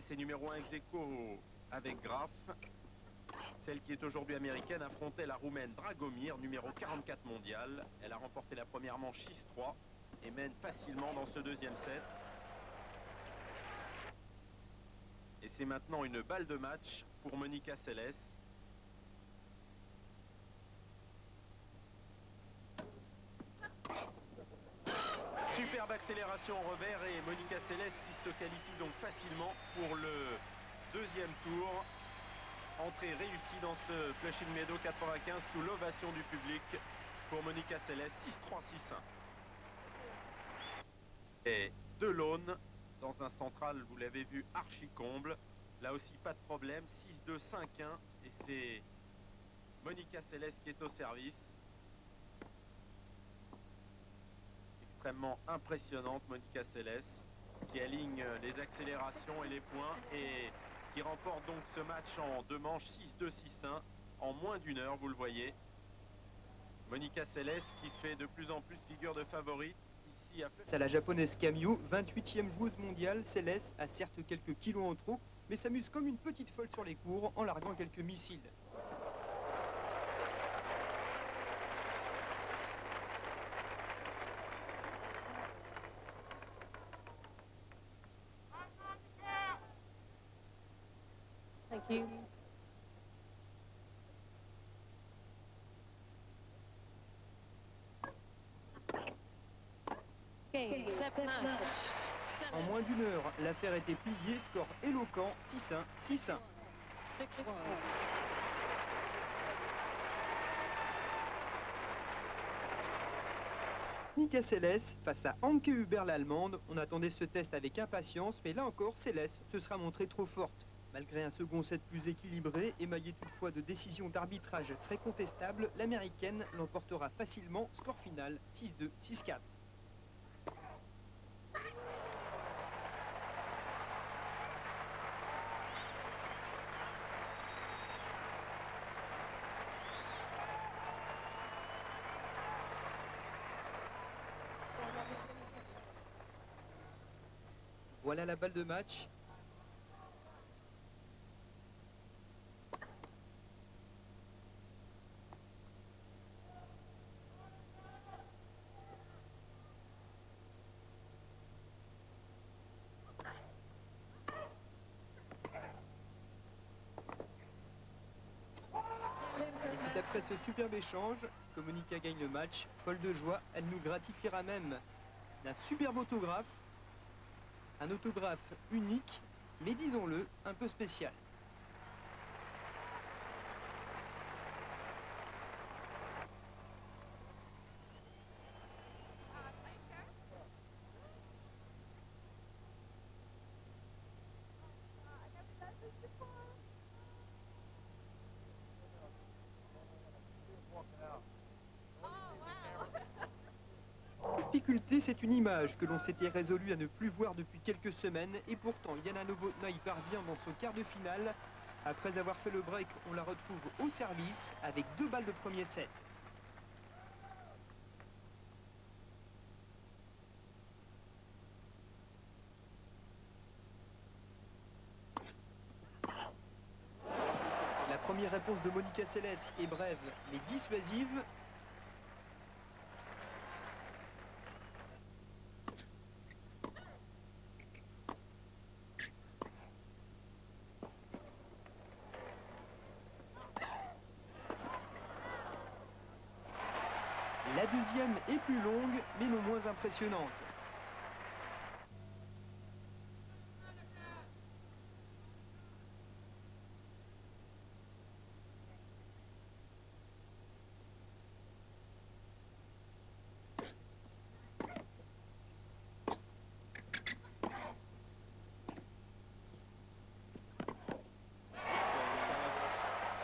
classée numéro 1 ex aequo avec Graf. Celle qui est aujourd'hui américaine affrontait la roumaine Dragomir, numéro 44 mondial. Elle a remporté la première manche 6-3 et mène facilement dans ce deuxième set. Et c'est maintenant une balle de match pour Monica Seles. Superbe accélération en revers et Monica Seles qui se qualifie donc facilement pour le deuxième tour. Entrée réussie dans ce Flushing Meadow 95 sous l'ovation du public pour Monica Seles, 6-3, 6-1. Et Delon dans un central, vous l'avez vu, archi comble. Là aussi pas de problème, 6-2, 5-1 et c'est Monica Seles qui est au service. Extrêmement impressionnante Monica Seles qui aligne les accélérations et les points et qui remporte donc ce match en 2 manches 6-2, 6-1 en moins d'une heure, vous le voyez. Monica Seles qui fait de plus en plus figure de favorite ici à... C'est la japonaise Kamio, 28e joueuse mondiale. Seles a certes quelques kilos en trop, mais s'amuse comme une petite folle sur les cours en larguant quelques missiles. Thank you. Game, set match. En moins d'une heure, l'affaire était pliée, score éloquent, 6-1, 6-1. 6-1. Monica Seles face à Anke Huber l'allemande. On attendait ce test avec impatience, mais là encore, Seles se sera montrée trop forte. Malgré un second set plus équilibré, émaillé toutefois de décisions d'arbitrage très contestables, l'américaine l'emportera facilement, score final 6-2, 6-4. Voilà la balle de match. Et c'est après ce superbe échange que Monica gagne le match. Folle de joie, elle nous gratifiera même d'un superbe autographe. Un autographe unique, mais disons-le, un peu spécial. Difficulté, c'est une image que l'on s'était résolu à ne plus voir depuis quelques semaines et pourtant Yana Novotná y parvient dans son quart de finale. Après avoir fait le break, on la retrouve au service avec 2 balles de premier set. La première réponse de Monica Seles est brève mais dissuasive. La deuxième est plus longue, mais non moins impressionnante.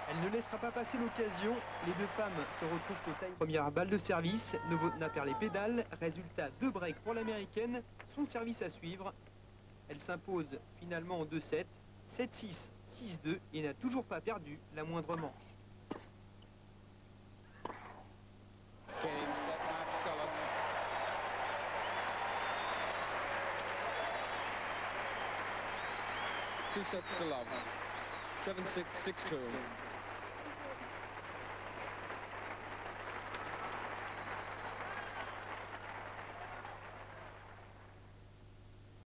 Elle ne laissera pas passer l'occasion. Les deux femmes se retrouvent au taille. Première balle de service. Novotná perd les pédales. Résultat, 2 breaks pour l'américaine. Son service à suivre. Elle s'impose finalement en 2-7. 7-6, 6-2 et n'a toujours pas perdu la moindre manche. Game, set, match, Seles. 2 sets to love. 7-6, 6-2.